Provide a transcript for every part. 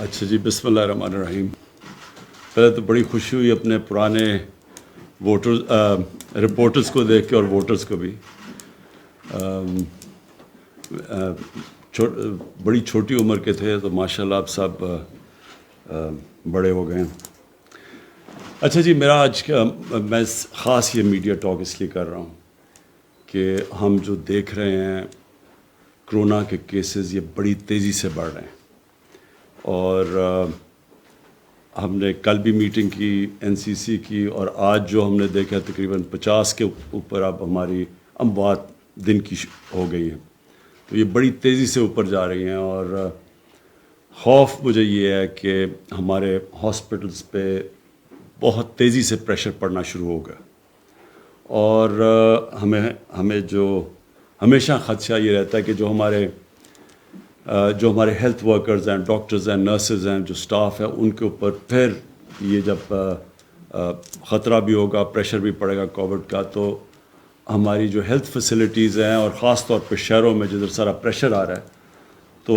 اچھا جی، بسم اللہ الرحمن الرحیم. پہلے تو بڑی خوشی ہوئی اپنے پرانے رپورٹرز کو دیکھ کے اور ووٹرز کو بھی. بڑی چھوٹی عمر کے تھے تو ماشاءاللہ آپ سب بڑے ہو گئے ہیں. اچھا جی، میرا آج کا میں خاص یہ میڈیا ٹاک اس لیے کر رہا ہوں کہ ہم جو دیکھ رہے ہیں کرونا کے کیسز یہ بڑی تیزی سے بڑھ رہے ہیں. اور ہم نے کل بھی میٹنگ کی NCC کی، اور آج جو ہم نے دیکھا تقریباً 50 کے اوپر اب ہماری اموات دن کی ہو گئی ہیں. تو یہ بڑی تیزی سے اوپر جا رہی ہیں، اور خوف مجھے یہ ہے کہ ہمارے ہاسپٹلس پہ بہت تیزی سے پریشر پڑنا شروع ہوگا. اور ہمیں جو ہمیشہ خدشہ یہ رہتا ہے کہ جو ہمارے ہیلتھ ورکرز ہیں، ڈاکٹرز ہیں، نرسز ہیں، جو سٹاف ہے، ان کے اوپر پھر یہ جب خطرہ بھی ہوگا، پریشر بھی پڑے گا کووڈ کا، تو ہماری جو ہیلتھ فیسلٹیز ہیں، اور خاص طور پہ شہروں میں جدھر سارا پریشر آ رہا ہے، تو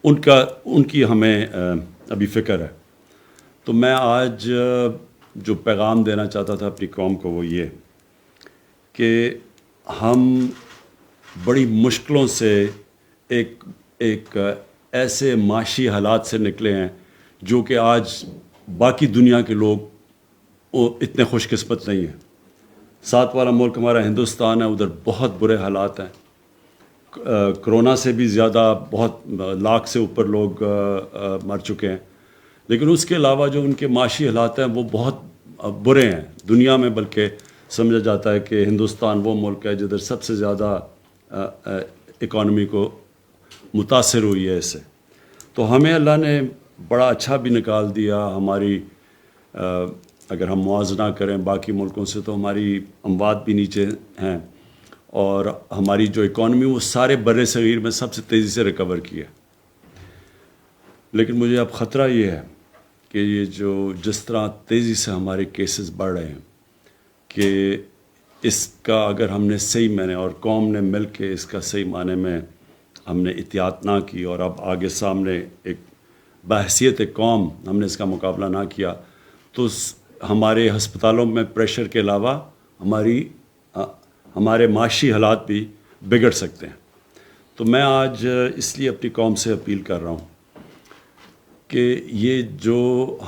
ان کی ہمیں ابھی فکر ہے. تو میں آج جو پیغام دینا چاہتا تھا اپنی قوم کو وہ یہ کہ ہم بڑی مشکلوں سے ایک ایسے معاشی حالات سے نکلے ہیں جو کہ آج باقی دنیا کے لوگ اتنے خوش قسمت نہیں ہیں. ساتھ والا ملک ہمارا ہندوستان ہے، ادھر بہت برے حالات ہیں. کرونا سے بھی زیادہ بہت لاکھ سے اوپر لوگ مر چکے ہیں. لیکن اس کے علاوہ جو ان کے معاشی حالات ہیں وہ بہت برے ہیں دنیا میں. بلکہ سمجھا جاتا ہے کہ ہندوستان وہ ملک ہے جدھر سب سے زیادہ اکانومی کو متاثر ہوئی ہے اس سے. تو ہمیں اللہ نے بڑا اچھا بھی نکال دیا. ہماری اگر ہم موازنہ کریں باقی ملکوں سے تو ہماری اموات بھی نیچے ہیں، اور ہماری جو اکانومی وہ سارے بر صغیر میں سب سے تیزی سے ریکور کی ہے. لیکن مجھے اب خطرہ یہ ہے کہ یہ جس طرح تیزی سے ہمارے کیسز بڑھ رہے ہیں کہ اس کا اگر ہم نے صحیح معنی اور قوم نے مل کے اس کا صحیح معنی میں ہم نے احتیاط نہ کی، اور اب آگے سامنے ایک بحیثیت قوم ہم نے اس کا مقابلہ نہ کیا، تو ہمارے ہسپتالوں میں پریشر کے علاوہ ہمارے معاشی حالات بھی بگڑ سکتے ہیں. تو میں آج اس لیے اپنی قوم سے اپیل کر رہا ہوں کہ یہ جو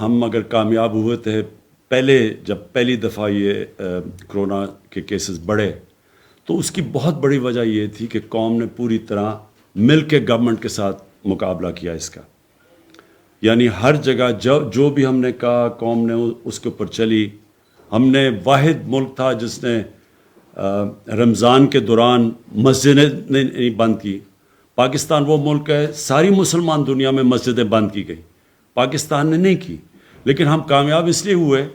ہم اگر کامیاب ہوئے تھے جب پہلی دفعہ یہ کرونا کے کیسز بڑھے، تو اس کی بہت بڑی وجہ یہ تھی کہ قوم نے پوری طرح مل کے گورنمنٹ کے ساتھ مقابلہ کیا اس کا. یعنی ہر جگہ جو بھی ہم نے کہا قوم نے اس کے اوپر چلی. ہم نے واحد ملک تھا جس نے رمضان کے دوران مسجدیں نہیں بند کی. پاکستان وہ ملک ہے، ساری مسلمان دنیا میں مسجدیں بند کی گئی، پاکستان نے نہیں کی. لیکن ہم کامیاب اس لیے ہوئے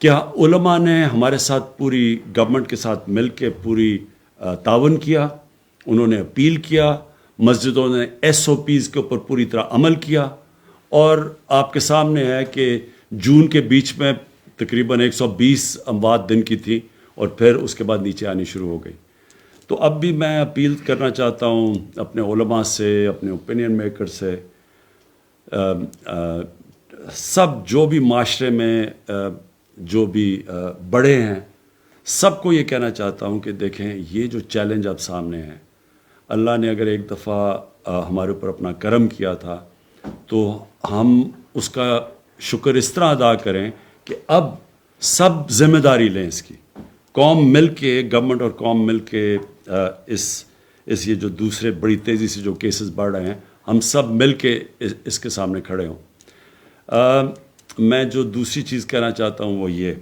کہ علماء نے ہمارے ساتھ پوری گورنمنٹ کے ساتھ مل کے پوری تعاون کیا. انہوں نے اپیل کیا، مسجدوں نے SOPs کے اوپر پوری طرح عمل کیا. اور آپ کے سامنے ہے کہ جون کے بیچ میں تقریباً 120 اموات دن کی تھی، اور پھر اس کے بعد نیچے آنی شروع ہو گئی. تو اب بھی میں اپیل کرنا چاہتا ہوں اپنے علماء سے، اپنے اوپینین میکر سے، سب جو بھی معاشرے میں جو بھی بڑے ہیں، سب کو یہ کہنا چاہتا ہوں کہ دیکھیں یہ جو چیلنج اب سامنے ہے، اللہ نے اگر ایک دفعہ ہمارے اوپر اپنا کرم کیا تھا تو ہم اس کا شکر اس طرح ادا کریں کہ اب سب ذمہ داری لیں اس کی. قوم مل کے، گورنمنٹ اور قوم مل کے اس یہ جو دوسرے بڑی تیزی سے جو کیسز بڑھ رہے ہیں، ہم سب مل کے اس کے سامنے کھڑے ہوں. میں جو دوسری چیز کہنا چاہتا ہوں وہ یہ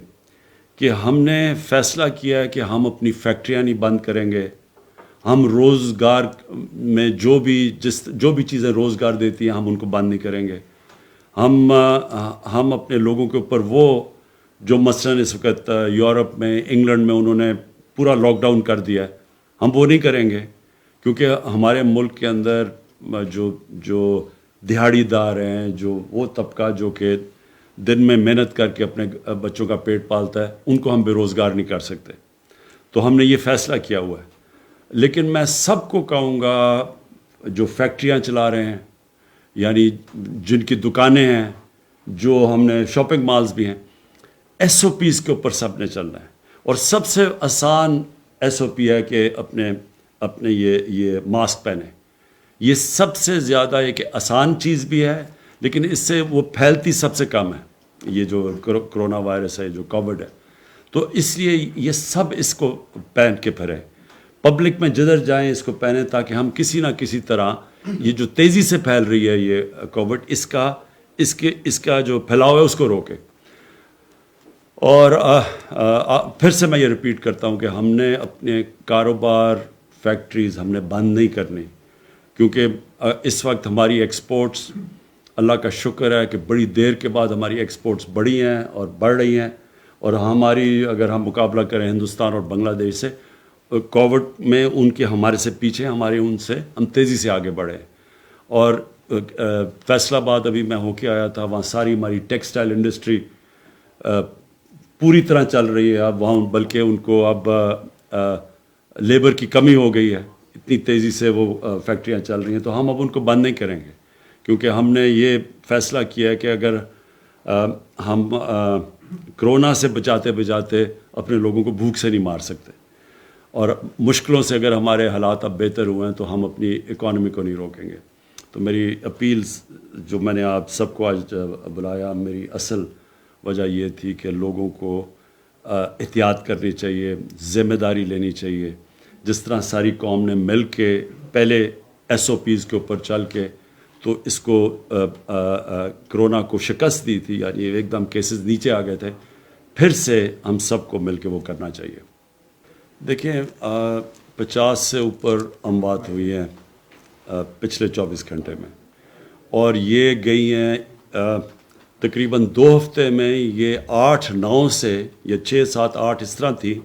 کہ ہم نے فیصلہ کیا ہے کہ ہم اپنی فیکٹریاں نہیں بند کریں گے. ہم روزگار میں جو بھی چیزیں روزگار دیتی ہیں ہم ان کو بند نہیں کریں گے. ہم اپنے لوگوں کے اوپر وہ جو مثلاً اس وقت یورپ میں، انگلینڈ میں انہوں نے پورا لاک ڈاؤن کر دیا ہے، ہم وہ نہیں کریں گے. کیونکہ ہمارے ملک کے اندر جو دہاڑی دار ہیں، جو وہ طبقہ جو کہ دن میں محنت کر کے اپنے بچوں کا پیٹ پالتا ہے، ان کو ہم بے روزگار نہیں کر سکتے. تو ہم نے یہ فیصلہ کیا ہوا ہے. لیکن میں سب کو کہوں گا جو فیکٹریاں چلا رہے ہیں یعنی جن کی دکانیں ہیں, جو ہم نے شاپنگ مالز بھی ہیں, ایس او پیز کے اوپر سب نے چلنا ہے. اور سب سے آسان ایس او پی ہے کہ اپنے یہ ماسک پہنیں. یہ سب سے زیادہ ایک آسان چیز بھی ہے, لیکن اس سے وہ پھیلتی سب سے کم ہے, یہ جو کرونا وائرس ہے, جو کووڈ ہے. تو اس لیے یہ سب اس کو پہن کے پھریں, پبلک میں جدھر جائیں اس کو پہنیں, تاکہ ہم کسی نہ کسی طرح یہ جو تیزی سے پھیل رہی ہے یہ کووڈ, اس کا جو پھیلاؤ ہے اس کو روکیں. اور پھر سے میں یہ ریپیٹ کرتا ہوں کہ ہم نے اپنے کاروبار, فیکٹریز ہم نے بند نہیں کرنی, کیونکہ اس وقت ہماری ایکسپورٹس, اللہ کا شکر ہے کہ بڑی دیر کے بعد ہماری ایکسپورٹس بڑھی ہیں اور بڑھ رہی ہیں. اور ہماری اگر ہم مقابلہ کریں ہندوستان اور بنگلہ دیش سے, کووڈ میں ان کے ہمارے سے پیچھے, ہمارے ان سے ہم تیزی سے آگے بڑھے. اور فیصل آباد ابھی میں ہو کے آیا تھا, وہاں ساری ہماری ٹیکسٹائل انڈسٹری پوری طرح چل رہی ہے اب وہاں, بلکہ ان کو اب لیبر کی کمی ہو گئی ہے, اتنی تیزی سے وہ فیکٹریاں چل رہی ہیں. تو ہم اب ان کو بند نہیں کریں گے, کیونکہ ہم نے یہ فیصلہ کیا ہے کہ اگر ہم کرونا سے بچاتے بچاتے اپنے لوگوں کو بھوک سے نہیں مار سکتے, اور مشکلوں سے اگر ہمارے حالات اب بہتر ہوئے ہیں تو ہم اپنی اکانومی کو نہیں روکیں گے. تو میری اپیلز جو میں نے آپ سب کو آج بلایا, میری اصل وجہ یہ تھی کہ لوگوں کو احتیاط کرنی چاہیے, ذمہ داری لینی چاہیے. جس طرح ساری قوم نے مل کے پہلے ایس او پیز کے اوپر چل کے تو اس کو کرونا کو شکست دی تھی, یعنی ایک دم کیسز نیچے آ گئے تھے, پھر سے ہم سب کو مل کے وہ کرنا چاہیے. دیکھیں 50 سے اوپر اموات ہوئی ہیں پچھلے 24 گھنٹے میں, اور یہ گئی ہیں تقریباً 2 ہفتے میں, یہ 8-9 سے یا 6-7-8 اس طرح تھی,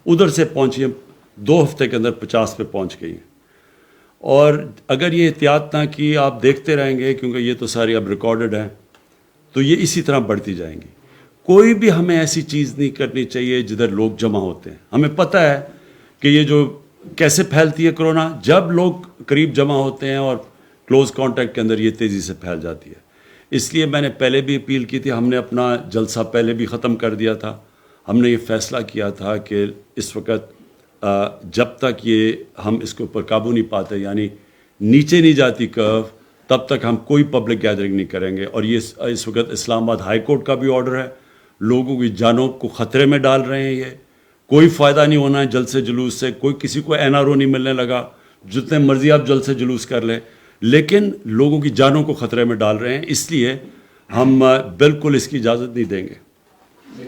ادھر سے پہنچی ہیں 2 ہفتے کے اندر 50 پہ پہنچ گئی ہیں. اور اگر یہ احتیاط نہ کی, آپ دیکھتے رہیں گے کیونکہ یہ تو ساری اب ریکارڈڈ ہیں, تو یہ اسی طرح بڑھتی جائیں گی. کوئی بھی ہمیں ایسی چیز نہیں کرنی چاہیے جدھر لوگ جمع ہوتے ہیں. ہمیں پتہ ہے کہ یہ جو کیسے پھیلتی ہے کرونا, جب لوگ قریب جمع ہوتے ہیں اور کلوز کانٹیکٹ کے اندر یہ تیزی سے پھیل جاتی ہے. اس لیے میں نے پہلے بھی اپیل کی تھی, ہم نے اپنا جلسہ پہلے بھی ختم کر دیا تھا. ہم نے یہ فیصلہ کیا تھا کہ اس وقت جب تک یہ ہم اس کے اوپر قابو نہیں پاتے, یعنی نیچے نہیں جاتی کرو, تب تک ہم کوئی پبلک گیدرنگ نہیں کریں گے. اور یہ اس وقت اسلام آباد ہائی کورٹ کا بھی آرڈر ہے, لوگوں کی جانوں کو خطرے میں ڈال رہے ہیں. یہ کوئی فائدہ نہیں ہونا ہے جلد سے جلوس سے, کوئی کسی کو این آر او نہیں ملنے لگا, جتنے مرضی آپ جلد سے جلوس کر لیں, لیکن لوگوں کی جانوں کو خطرے میں ڈال رہے ہیں. اس لیے ہم بالکل اس کی اجازت نہیں دیں گے.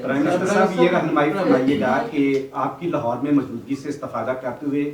پرائم منسٹر صاحب, یہ رہنمائی فرمائیے گا کہ آپ کی لاہور میں موجودگی سے استفادہ کرتے ہوئے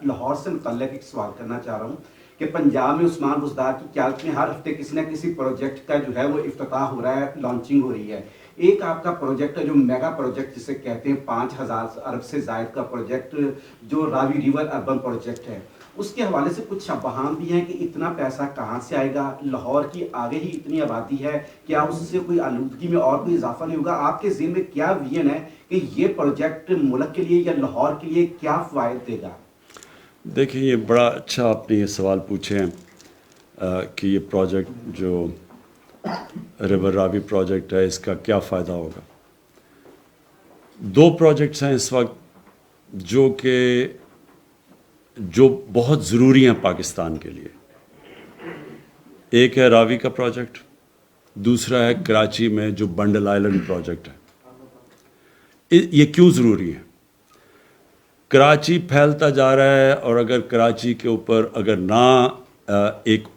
لاہور سے متعلق ایک سوال کرنا چاہ رہا ہوں کہ پنجاب میں عثمان بزدار کی قیادت میں ہر ہفتے کسی نہ کسی پروجیکٹ کا جو ہے وہ افتتاح ہو رہا ہے, لانچنگ ہو رہی ہے. ایک آپ کا پروجیکٹ ہے جو میگا پروجیکٹ جسے کہتے ہیں 5000 ارب سے زائد کا پروجیکٹ, جو راوی ریور اربن پروجیکٹ ہے, اس کے حوالے سے کچھ شبہات بھی ہیں کہ اتنا پیسہ کہاں سے آئے گا, لاہور کی آگے ہی اتنی آبادی ہے, کیا اس سے کوئی آلودگی میں اور کوئی اضافہ نہیں ہوگا؟ آپ کے ذہن میں کیا ویژن ہے کہ یہ پروجیکٹ ملک کے لیے یا لاہور کے لیے کیا فوائد دے گا؟ دیکھیں, یہ بڑا اچھا آپ نے یہ سوال پوچھے ہیں کہ یہ پروجیکٹ جو ریور راوی پروجیکٹ ہے اس کا کیا فائدہ ہوگا. 2 پروجیکٹس ہیں اس وقت جو بہت ضروری ہیں پاکستان کے لیے. ایک ہے راوی کا پروجیکٹ, دوسرا ہے کراچی میں جو بنڈل آئلینڈ پروجیکٹ ہے. یہ کیوں ضروری ہے؟ کراچی پھیلتا جا رہا ہے, اور اگر کراچی کے اوپر اگر نہ ایک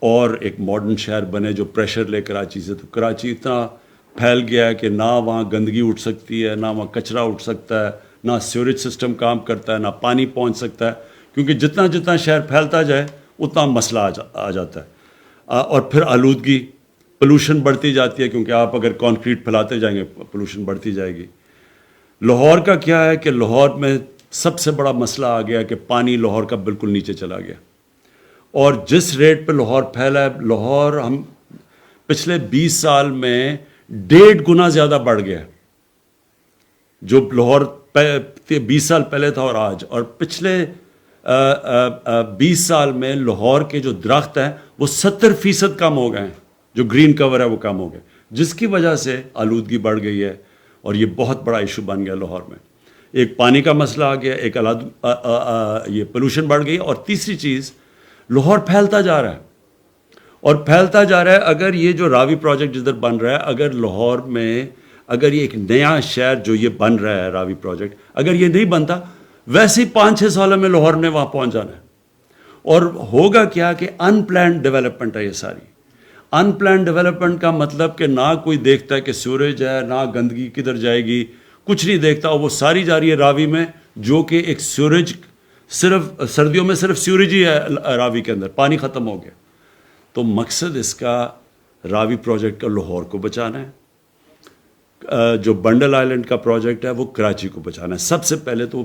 ماڈرن شہر بنے جو پریشر لے کراچی سے, تو کراچی اتنا پھیل گیا ہے کہ نہ وہاں گندگی اٹھ سکتی ہے, نہ وہاں کچرا اٹھ سکتا ہے, نہ سیوریج سسٹم کام کرتا ہے, نہ پانی پہنچ سکتا ہے, کیونکہ جتنا شہر پھیلتا جائے اتنا مسئلہ آ جاتا ہے. اور پھر آلودگی, پولوشن بڑھتی جاتی ہے, کیونکہ آپ اگر کانکریٹ پھیلاتے جائیں گے پولوشن بڑھتی جائے گی. لاہور کا کیا ہے کہ لاہور میں سب سے بڑا مسئلہ آ گیا کہ پانی لاہور کا بالکل نیچے چلا گیا, اور جس ریٹ پہ لاہور پھیلا ہے, لاہور ہم پچھلے 20 سال میں 1.5 گنا زیادہ بڑھ گیا جو لاہور 20 سال پہلے تھا اور آج. اور پچھلے 20 سال میں لاہور کے جو درخت ہیں وہ 70% کم ہو گئے ہیں, جو گرین کور ہے وہ کم ہو گئے, جس کی وجہ سے آلودگی بڑھ گئی ہے اور یہ بہت بڑا ایشو بن گیا لاہور میں. ایک پانی کا مسئلہ آ گیا, ایک یہ پولوشن بڑھ گئی, اور تیسری چیز لاہور پھیلتا جا رہا ہے اور پھیلتا جا رہا ہے. اگر یہ جو راوی پروجیکٹ جدھر بن رہا ہے, اگر لاہور میں اگر یہ ایک نیا شہر جو یہ بن رہا ہے راوی پروجیکٹ, اگر یہ نہیں بنتا, ویسے ہی 5-6 سالوں میں لاہور نے وہاں پہنچ جانا ہے. اور ہوگا کیا کہ ان پلانڈ ڈیولپمنٹ ہے یہ ساری. ان پلانڈ ڈیولپمنٹ کا مطلب کہ نہ کوئی دیکھتا ہے کہ سیوریج ہے, نہ گندگی کدھر جائے گی, کچھ نہیں دیکھتا, اور وہ ساری جا رہی ہے راوی میں, جو کہ ایک سیوریج, صرف سردیوں میں صرف سیوریج ہی ہے راوی کے اندر, پانی ختم ہو گیا. تو مقصد اس کا راوی پروجیکٹ کا لاہور کو بچانا ہے, جو بنڈل آئلینڈ کا پروجیکٹ ہے وہ کراچی کو بچانا ہے سب سے پہلے تو,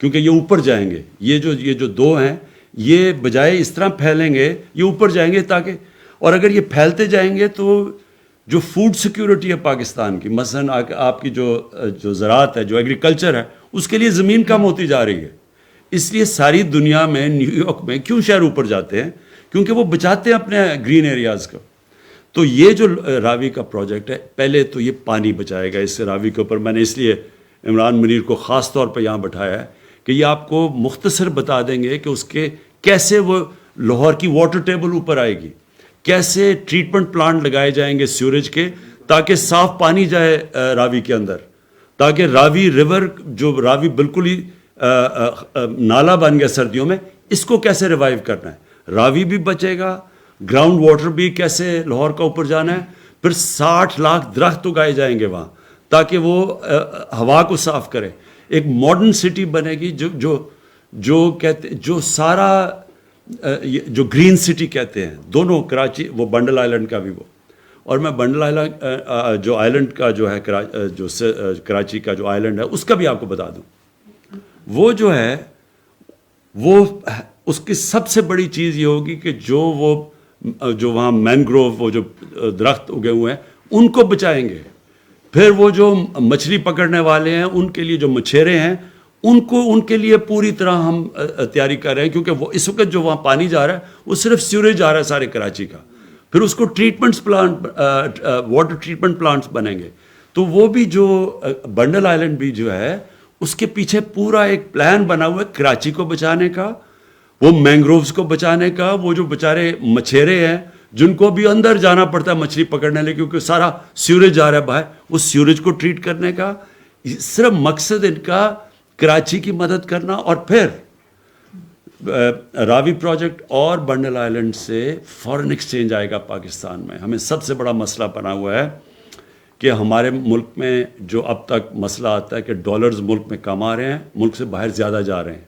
کیونکہ یہ اوپر جائیں گے, یہ جو دو ہیں یہ بجائے اس طرح پھیلیں گے, یہ اوپر جائیں گے تاکہ, اور اگر یہ پھیلتے جائیں گے تو جو فوڈ سیکیورٹی ہے پاکستان کی, مثلا آپ کی جو زراعت ہے, جو ایگریکلچر ہے, اس کے لیے زمین کم ہوتی جا رہی ہے. اس لیے ساری دنیا میں, نیو یارک میں کیوں شہر اوپر جاتے ہیں, کیونکہ وہ بچاتے ہیں اپنے گرین ایریاز کو. تو یہ جو راوی کا پروجیکٹ ہے, پہلے تو یہ پانی بچائے گا. اس راوی کے اوپر میں نے اس لیے عمران منیر کو خاص طور پہ یہاں بٹھایا ہے کہ یہ آپ کو مختصر بتا دیں گے کہ اس کے کیسے وہ لاہور کی واٹر ٹیبل اوپر آئے گی, کیسے ٹریٹمنٹ پلانٹ لگائے جائیں گے سیوریج کے, تاکہ صاف پانی جائے راوی کے اندر, تاکہ راوی ریور, جو راوی بالکل ہی نالا بن گیا سردیوں میں, اس کو کیسے ریوائیو کرنا ہے. راوی بھی بچے گا, گراؤنڈ واٹر بھی کیسے لاہور کا اوپر جانا ہے. پھر 60 لاکھ درخت اگائے جائیں گے وہاں تاکہ وہ ہوا کو صاف کرے. ایک ماڈرن سٹی بنے گی جو کہتے, جو سارا جو گرین سٹی کہتے ہیں, دونوں کراچی, وہ بنڈل آئلینڈ کا بھی وہ, اور میں بنڈل آئلینڈ جو آئلینڈ کا جو ہے جو کراچی کا جو آئلینڈ ہے اس کا بھی آپ کو بتا دوں. وہ جو ہے وہ اس کی سب سے بڑی چیز یہ ہوگی کہ جو وہاں مینگروو, وہ جو درخت اگے ہوئے ہیں, ان کو بچائیں گے. پھر وہ جو مچھلی پکڑنے والے ہیں, ان کے لیے جو مچھیرے ہیں, ان کے لیے پوری طرح ہم تیاری کر رہے ہیں, کیونکہ وہ اس وقت جو وہاں پانی جا رہا ہے وہ صرف سیوریج آ رہا ہے سارے کراچی کا. پھر اس کو treatments plant, water treatment plants بنیں گے. تو وہ بھی جو بنڈل آئلینڈ بھی جو ہے, اس کے پیچھے پورا ایک پلان بنا ہوا ہے کراچی کو بچانے کا, وہ مینگرووز کو بچانے کا. وہ جو بیچارے مچھیرے ہیں جن کو بھی اندر جانا پڑتا ہے مچھلی پکڑنے لے, کیونکہ سارا سیوریج آ رہا ہے باہر, اس سیوریج کو ٹریٹ کرنے کا. صرف مقصد ان کا کراچی کی مدد کرنا. اور پھر راوی پروجیکٹ اور بنڈل آئلینڈ سے فارن ایکسچینج آئے گا پاکستان میں. ہمیں سب سے بڑا مسئلہ بنا ہوا ہے کہ ہمارے ملک میں جو اب تک مسئلہ آتا ہے کہ ڈالرز ملک میں کم آ رہے ہیں, ملک سے باہر زیادہ جا رہے ہیں.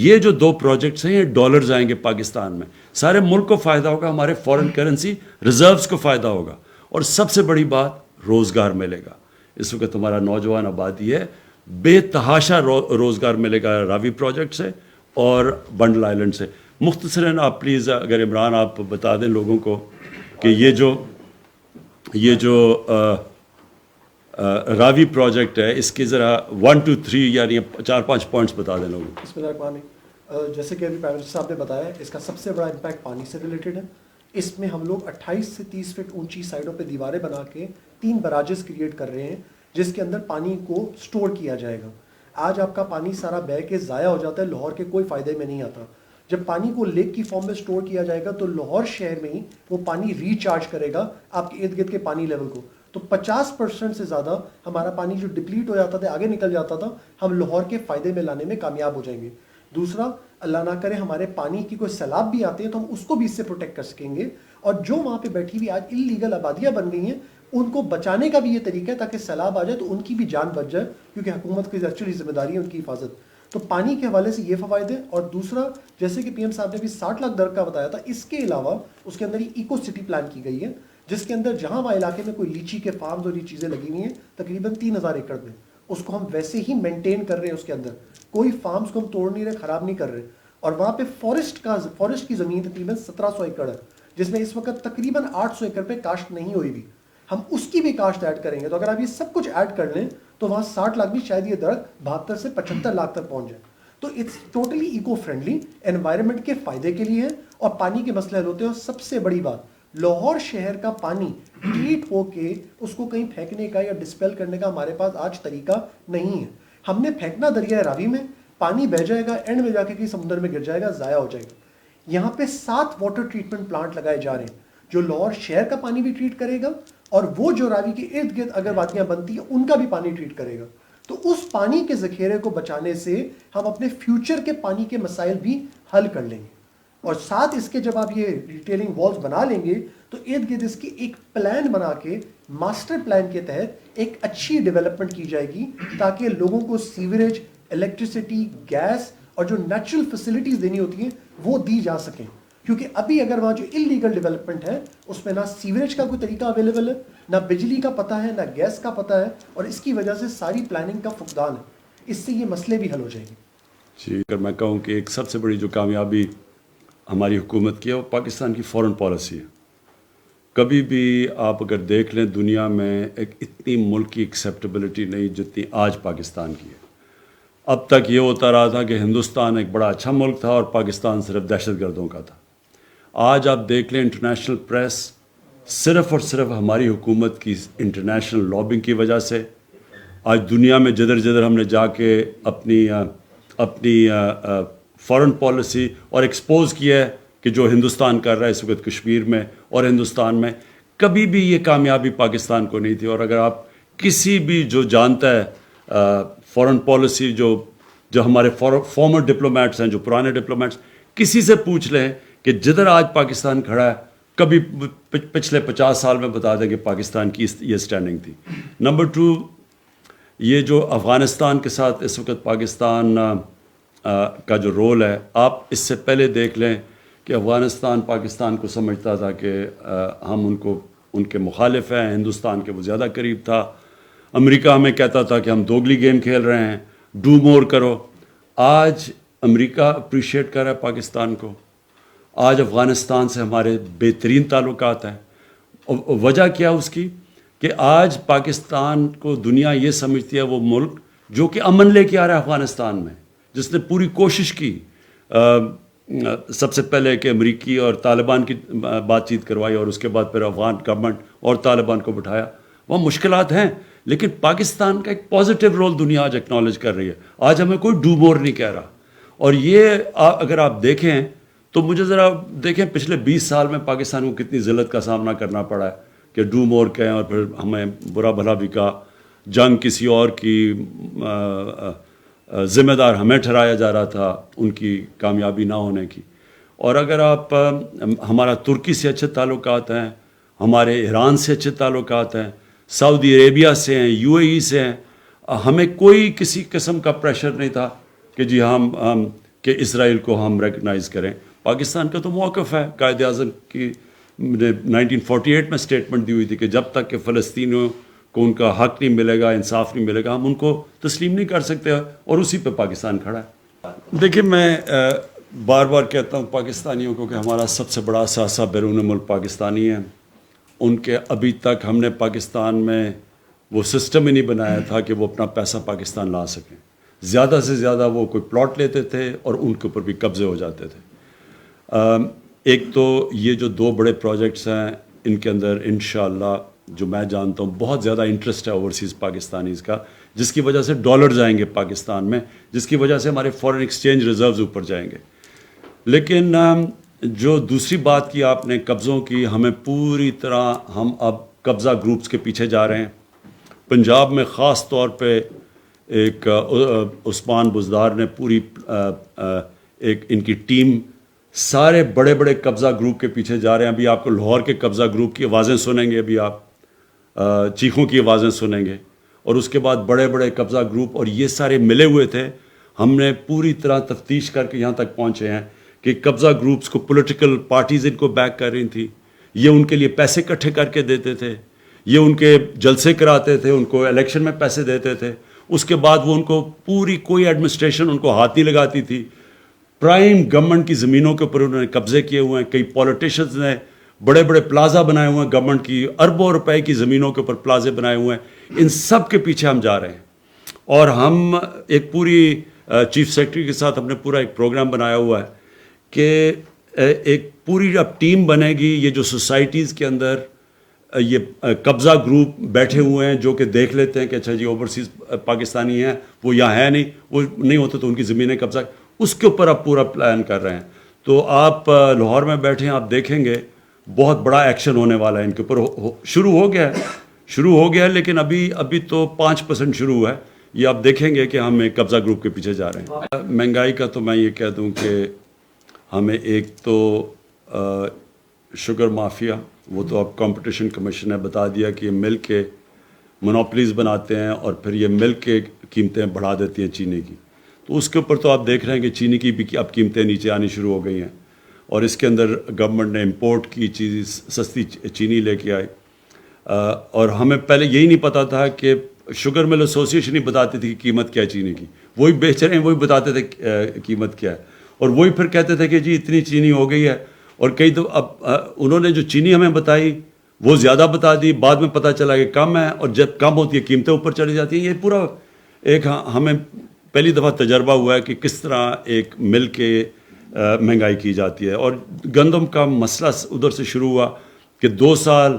یہ جو 2 پروجیکٹس ہیں, یہ ڈالرز آئیں گے پاکستان میں, سارے ملک کو فائدہ ہوگا, ہمارے فارن کرنسی ریزروز کو فائدہ ہوگا, اور سب سے بڑی بات روزگار ملے گا. اس وقت ہمارا نوجوان آبادی ہے, بے تحاشا روزگار ملے گا راوی پروجیکٹ سے اور بنڈل آئلینڈ سے. مختصراً آپ پلیز اگر عمران آپ بتا دیں لوگوں کو کہ یہ جو راوی پروجیکٹ ہے, اس کی ذرا 1 2 3 یعنی 4-5 پوائنٹس بتا دیں لوگوں کو. بسم اللہ الرحمن الرحیم. جیسے کہ ابھی پرائم منسٹر صاحب نے بتایا, اس کا سب سے بڑا امپیکٹ پانی سے ریلیٹڈ ہے. اس میں ہم لوگ 28 سے 30 فٹ اونچی سائڈوں پہ دیواریں بنا کے 3 براجز کریٹ کر رہے ہیں, جس کے اندر پانی کو سٹور کیا جائے گا. آج آپ کا پانی سارا بہہ کے ضائع ہو جاتا ہے, لاہور کے کوئی فائدے میں نہیں آتا. جب پانی کو لیک کی فارم میں سٹور کیا جائے گا تو لاہور شہر میں ہی وہ پانی ریچارج کرے گا آپ کے ارد گرد کے پانی لیول کو. تو 50% سے زیادہ ہمارا پانی جو ڈپلیٹ ہو جاتا تھا, آگے نکل جاتا تھا, ہم لاہور کے فائدے میں لانے میں کامیاب ہو جائیں گے. دوسرا, اللہ نہ کرے ہمارے پانی کی کوئی سیلاب بھی آتے ہیں تو ہم اس کو بھی اس سے پروٹیکٹ کر سکیں گے. اور جو وہاں پہ بیٹھی ہوئی آج انلیگل آبادیاں بن گئی ہیں, ان کو بچانے کا بھی یہ طریقہ ہے تاکہ سیلاب آ جائے تو ان کی بھی جان بچ جائے, کیونکہ حکومت کی ایکچولی ذمہ داری ہے ان کی حفاظت. تو پانی کے حوالے سے یہ فوائد ہے. اور دوسرا, جیسے کہ پی ایم صاحب نے بھی 60 لاکھ درخت کا بتایا تھا, اس کے علاوہ اس کے اندر ہی ایکو سٹی پلان کی گئی ہے, جس کے اندر جہاں وہاں علاقے میں کوئی لیچی کے فارمز اور یہ چیزیں لگی ہوئی ہیں تقریباً 3000 ایکڑ میں, اس کو ہم ویسے ہی مینٹین کر رہے ہیں. اس کے اندر کوئی فارمز کو ہم توڑ نہیں رہے, خراب نہیں کر رہے. اور وہاں پہ فارسٹ کی زمین تقریباً 1700 ایکڑ ہے, جس میں اس وقت تقریباً 800 ایکڑ پہ کاشت نہیں ہوئی بھی. ہم اس کی بھی کاشت ایڈ کریں گے. تو اگر آپ یہ سب کچھ ایڈ کر لیں تو وہاں 60 لاکھ بھی شاید یہ درخت 72 سے 75 لاکھ تک پہنچ جائے. تو it's totally eco friendly, environment کے فائدے کے لیے ہے اور پانی کے مسئلے حل ہوتے ہیں. اور سب سے بڑی بات، لاہور شہر کا پانی ٹریٹ ہو کے اس کو کہیں پھینکنے کا یا ڈسپیل کرنے کا ہمارے پاس آج طریقہ نہیں ہے. ہم نے پھینکنا دریائے راوی میں، پانی بہ جائے گا، اینڈ میں جا کے کہیں سمندر میں گر جائے گا، ضائع ہو جائے گا. یہاں پہ 7 واٹر ٹریٹمنٹ پلانٹ لگائے جا رہے ہیں جو لاہور شہر کا پانی بھی ٹریٹ کرے گا اور وہ جو راوی کے ارد گرد اگر وادیاں بنتی ہیں ان کا بھی پانی ٹریٹ کرے گا. تو اس پانی کے ذخیرے کو بچانے سے ہم اپنے فیوچر کے پانی کے مسائل بھی حل کر لیں گے. اور ساتھ اس کے جب آپ یہ ریٹیلنگ والز بنا لیں گے تو ارد گرد اس کی ایک پلان بنا کے ماسٹر پلان کے تحت ایک اچھی ڈیولپمنٹ کی جائے گی تاکہ لوگوں کو سیوریج، الیکٹریسٹی، گیس اور جو نیچرل فیسلٹیز دینی ہوتی ہیں وہ دی جا سکیں. کیونکہ ابھی اگر وہاں جو انلیگل ڈیولپمنٹ ہے اس میں نہ سیوریج کا کوئی طریقہ اویلیبل ہے، نہ بجلی کا پتہ ہے، نہ گیس کا پتہ ہے، اور اس کی وجہ سے ساری پلاننگ کا فقدان ہے. اس سے یہ مسئلے بھی حل ہو جائیں گے. جی، اگر میں کہوں کہ ایک سب سے بڑی جو کامیابی ہماری حکومت کی ہے وہ پاکستان کی فورن پالیسی ہے. کبھی بھی آپ اگر دیکھ لیں دنیا میں ایک اتنی ملک کی ایکسیپٹیبلٹی نہیں جتنی آج پاکستان کی ہے. اب تک یہ ہوتا رہا تھا کہ ہندوستان ایک بڑا اچھا ملک تھا اور پاکستان صرف دہشت گردوں کا تھا. آج آپ دیکھ لیں انٹرنیشنل پریس صرف اور صرف ہماری حکومت کی انٹرنیشنل لابنگ کی وجہ سے آج دنیا میں جدھر جدھر ہم نے جا کے اپنی فارن پالیسی اور ایکسپوز کیا ہے کہ جو ہندوستان کر رہا ہے اس وقت کشمیر میں اور ہندوستان میں، کبھی بھی یہ کامیابی پاکستان کو نہیں تھی. اور اگر آپ کسی بھی جو جانتا ہے فارن پالیسی جو ہمارے فارمر ڈپلومیٹس ہیں، جو پرانے ڈپلومیٹس، کسی سے پوچھ لیں کہ جدھر آج پاکستان کھڑا ہے کبھی پچھلے 50 سال میں بتا دیں کہ پاکستان کی یہ سٹینڈنگ تھی. نمبر 2، یہ جو افغانستان کے ساتھ اس وقت پاکستان کا جو رول ہے، آپ اس سے پہلے دیکھ لیں کہ افغانستان پاکستان کو سمجھتا تھا کہ ہم ان کے مخالف ہیں، ہندوستان کے وہ زیادہ قریب تھا. امریکہ ہمیں کہتا تھا کہ ہم دوگلی گیم کھیل رہے ہیں، ڈو مور کرو. آج امریکہ اپریشیٹ کر رہا ہے پاکستان کو. آج افغانستان سے ہمارے بہترین تعلقات ہیں. وجہ کیا اس کی کہ آج پاکستان کو دنیا یہ سمجھتی ہے وہ ملک جو کہ امن لے کے آ رہا ہے افغانستان میں، جس نے پوری کوشش کی سب سے پہلے کہ امریکی اور طالبان کی بات چیت کروائی اور اس کے بعد پھر افغان گورنمنٹ اور طالبان کو بٹھایا. وہاں مشکلات ہیں لیکن پاکستان کا ایک پازیٹیو رول دنیا آج ایکنالج کر رہی ہے. آج ہمیں کوئی ڈو مور نہیں کہہ رہا. اور یہ اگر آپ دیکھیں تو مجھے ذرا دیکھیں پچھلے 20 سال میں پاکستان کو کتنی ذلت کا سامنا کرنا پڑا ہے کہ ڈو مور کہیں اور پھر ہمیں برا بھلا بھی کہا. جنگ کسی اور کی ذمہ دار ہمیں ٹھہرایا جا رہا تھا ان کی کامیابی نہ ہونے کی. اور اگر آپ ہمارا ترکی سے اچھے تعلقات ہیں، ہمارے ایران سے اچھے تعلقات ہیں، سعودی عربیہ سے ہیں، UAE سے ہیں. ہمیں کوئی کسی قسم کا پریشر نہیں تھا کہ جی ہم کہ اسرائیل کو ہم ریکگنائز کریں. پاکستان کا تو موقف ہے، قائد اعظم کی 1948 میں اسٹیٹمنٹ دی ہوئی تھی کہ جب تک کہ فلسطینیوں کو ان کا حق نہیں ملے گا، انصاف نہیں ملے گا، ہم ان کو تسلیم نہیں کر سکتے. اور اسی پہ پاکستان کھڑا ہے. دیکھیں میں بار بار کہتا ہوں پاکستانیوں کو کہ ہمارا سب سے بڑا اثاثہ بیرون ملک پاکستانی ہیں. ان کے ابھی تک ہم نے پاکستان میں وہ سسٹم ہی نہیں بنایا تھا کہ وہ اپنا پیسہ پاکستان لا سکیں. زیادہ سے زیادہ وہ کوئی پلاٹ لیتے تھے اور ان کے اوپر بھی قبضے ہو جاتے تھے. ایک تو یہ جو 2 بڑے پروجیکٹس ہیں ان کے اندر انشاءاللہ جو میں جانتا ہوں بہت زیادہ انٹرسٹ ہے اوورسیز پاکستانیز کا، جس کی وجہ سے ڈالرز آئیں گے پاکستان میں، جس کی وجہ سے ہمارے فارن ایکسچینج ریزروز اوپر جائیں گے. لیکن جو دوسری بات کی آپ نے قبضوں کی، ہمیں پوری طرح ہم اب قبضہ گروپس کے پیچھے جا رہے ہیں. پنجاب میں خاص طور پہ ایک عثمان بزدار نے پوری ایک ان کی ٹیم سارے بڑے بڑے قبضہ گروپ کے پیچھے جا رہے ہیں. ابھی آپ کو لاہور کے قبضہ گروپ کی آوازیں سنیں گے، ابھی آپ چیخوں کی آوازیں سنیں گے، اور اس کے بعد بڑے بڑے قبضہ گروپ، اور یہ سارے ملے ہوئے تھے. ہم نے پوری طرح تفتیش کر کے یہاں تک پہنچے ہیں کہ قبضہ گروپس کو پولیٹیکل پارٹیز ان کو بیک کر رہی تھیں، یہ ان کے لیے پیسے اکٹھے کر کے دیتے تھے، یہ ان کے جلسے کراتے تھے، ان کو الیکشن میں پیسے دیتے تھے. اس کے بعد وہ ان کو پوری کوئی ایڈمنسٹریشن ان کو ہاتھ نہیں لگاتی تھی. پرائم گورنمنٹ کی زمینوں کے اوپر انہوں نے قبضے کیے ہوئے ہیں. کئی پولیٹیشنز نے بڑے بڑے پلازا بنائے ہوئے ہیں، گورنمنٹ کی اربوں روپے کی زمینوں کے اوپر پلازے بنائے ہوئے ہیں. ان سب کے پیچھے ہم جا رہے ہیں اور ہم ایک پوری چیف سیکرٹری کے ساتھ ہم نے پورا ایک پروگرام بنایا ہوا ہے کہ ایک پوری اب ٹیم بنے گی. یہ جو سوسائٹیز کے اندر یہ قبضہ گروپ بیٹھے ہوئے ہیں جو کہ دیکھ لیتے ہیں کہ اچھا جی اوورسیز پاکستانی ہیں, وہ یہاں ہے نہیں, وہ نہیں ہوتے تو ان کی زمینیں قبضہ, اس کے اوپر آپ پورا پلان کر رہے ہیں. تو آپ لاہور میں بیٹھے ہیں, آپ دیکھیں گے بہت بڑا ایکشن ہونے والا ہے ان کے اوپر. شروع ہو گیا ہے لیکن ابھی تو 5% شروع ہوا ہے. یہ آپ دیکھیں گے کہ ہم ایک قبضہ گروپ کے پیچھے جا رہے ہیں. مہنگائی کا تو میں یہ کہہ دوں کہ ہمیں ایک تو شوگر مافیا, وہ تو اب کمپٹیشن کمیشن نے بتا دیا کہ یہ ملک کے مونوپلیز بناتے ہیں اور پھر یہ ملک کے قیمتیں بڑھا دیتی ہیں چینی کی. تو اس کے اوپر تو آپ دیکھ رہے ہیں کہ چینی کی بھی اب قیمتیں نیچے آنی شروع ہو گئی ہیں, اور اس کے اندر گورنمنٹ نے امپورٹ کی چیز سستی چینی لے کے آئی. اور ہمیں پہلے یہی نہیں پتا تھا کہ شوگر مل ایسوسیشن ہی بتاتی تھی کہ قیمت کیا ہے چینی کی, وہی بیچ رہے ہیں, وہی بتاتے تھے قیمت کیا ہے, اور وہی پھر کہتے تھے کہ جی اتنی چینی ہو گئی ہے. اور کئی تو اب انہوں نے جو چینی ہمیں بتائی وہ زیادہ بتا دی, بعد میں پتہ چلا کہ کم ہے, اور جب کم ہوتی ہے قیمتیں اوپر چلی جاتی ہیں. یہ پورا ایک ہمیں پہلی دفعہ تجربہ ہوا ہے کہ کس طرح ایک مل کے مہنگائی کی جاتی ہے. اور گندم کا مسئلہ ادھر سے شروع ہوا کہ 2 سال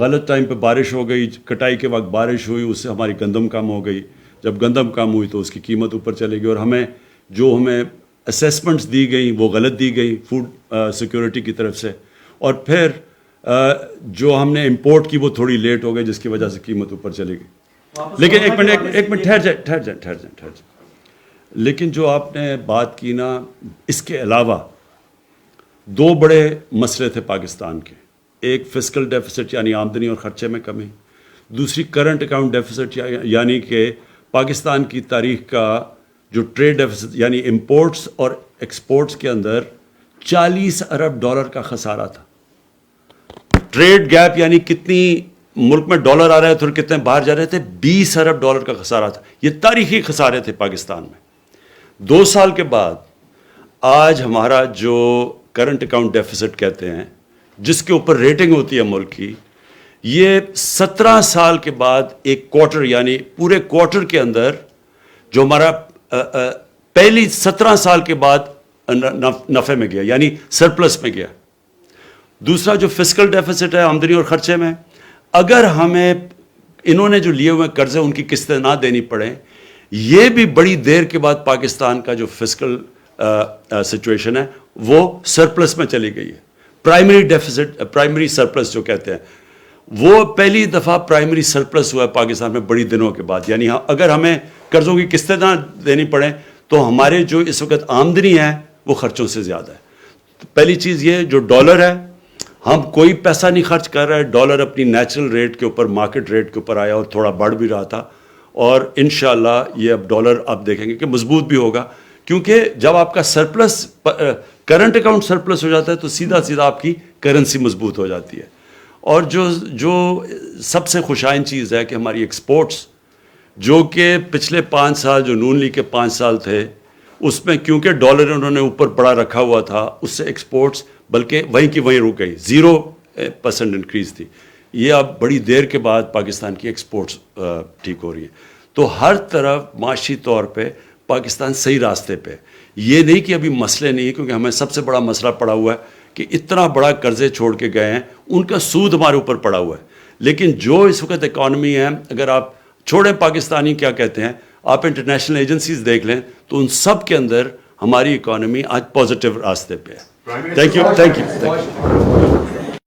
غلط ٹائم پہ بارش ہو گئی, کٹائی کے وقت بارش ہوئی, اس سے ہماری گندم کم ہو گئی. جب گندم کم ہوئی تو اس کی قیمت اوپر چلے گی, اور ہمیں اسیسمنٹس دی گئیں وہ غلط دی گئی فوڈ سیکورٹی کی طرف سے, اور پھر جو ہم نے امپورٹ کی وہ تھوڑی لیٹ ہو گئی جس کی وجہ سے قیمت اوپر چلی گئی. لیکن ایک منٹ ٹھہر جائیں. لیکن جو آپ نے بات کی نا, اس کے علاوہ 2 بڑے مسئلے تھے پاکستان کے. ایک فسکل ڈیفیسٹ یعنی آمدنی اور خرچے میں کمی, دوسری کرنٹ اکاؤنٹ ڈیفیسٹ یعنی کہ پاکستان کی تاریخ کا جو ٹریڈ ڈیفیسٹ یعنی امپورٹس اور ایکسپورٹس کے اندر $40 ارب کا خسارہ تھا. ٹریڈ گیپ یعنی کتنی ملک میں ڈالر آ رہے تھے اور کتنے باہر جا رہے تھے, $20 ارب کا خسارہ تھا. یہ تاریخی خسارے تھے پاکستان میں. 2 سال کے بعد آج ہمارا جو کرنٹ اکاؤنٹ ڈیفیسٹ کہتے ہیں, جس کے اوپر ریٹنگ ہوتی ہے ملک کی, یہ 17 سال کے بعد ایک کوارٹر یعنی پورے کوارٹر کے اندر جو ہمارا پہلی 17 سال کے بعد نفع میں گیا یعنی سرپلس میں گیا. دوسرا جو فسکل ڈیفیسٹ ہے آمدنی اور خرچے میں, اگر ہمیں انہوں نے جو لیے ہوئے قرضے ان کی قسطیں نہ دینی پڑیں, یہ بھی بڑی دیر کے بعد پاکستان کا جو فسکل سچویشن ہے وہ سرپلس میں چلی گئی ہے. پرائمری ڈیفیسٹ پرائمری سرپلس جو کہتے ہیں, وہ پہلی دفعہ پرائمری سرپلس ہوا ہے پاکستان میں بڑی دنوں کے بعد. یعنی اگر ہمیں قرضوں کی قسطیں نہ دینی پڑیں تو ہمارے جو اس وقت آمدنی ہے وہ خرچوں سے زیادہ ہے. پہلی چیز یہ جو ڈالر ہے, ہم کوئی پیسہ نہیں خرچ کر رہے, ڈالر اپنی نیچرل ریٹ کے اوپر مارکیٹ ریٹ کے اوپر آیا اور تھوڑا بڑھ بھی رہا تھا, اور انشاءاللہ یہ اب ڈالر آپ دیکھیں گے کہ مضبوط بھی ہوگا, کیونکہ جب آپ کا سرپلس کرنٹ اکاؤنٹ سرپلس ہو جاتا ہے تو سیدھا آپ کی کرنسی مضبوط ہو جاتی ہے. اور جو سب سے خوشائن چیز ہے کہ ہماری ایکسپورٹس جو کہ پچھلے 5 سال جو نون لیگ کے 5 سال تھے, اس میں کیونکہ ڈالر انہوں نے اوپر بڑا رکھا ہوا تھا, اس سے ایکسپورٹس بلکہ وہیں کی وہیں رک گئی, 0% انکریز تھی. یہ اب بڑی دیر کے بعد پاکستان کی ایکسپورٹس ٹھیک ہو رہی ہے. تو ہر طرف معاشی طور پہ پاکستان صحیح راستے پہ. یہ نہیں کہ ابھی مسئلے نہیں, کیونکہ ہمیں سب سے بڑا مسئلہ پڑا ہوا ہے کہ اتنا بڑا قرضے چھوڑ کے گئے ہیں, ان کا سود ہمارے اوپر پڑا ہوا ہے. لیکن جو اس وقت اکانومی ہے, اگر آپ چھوڑیں پاکستانی کیا کہتے ہیں, آپ انٹرنیشنل ایجنسیز دیکھ لیں تو ان سب کے اندر ہماری اکانومی آج پازیٹیو راستے پہ ہے. Thank you.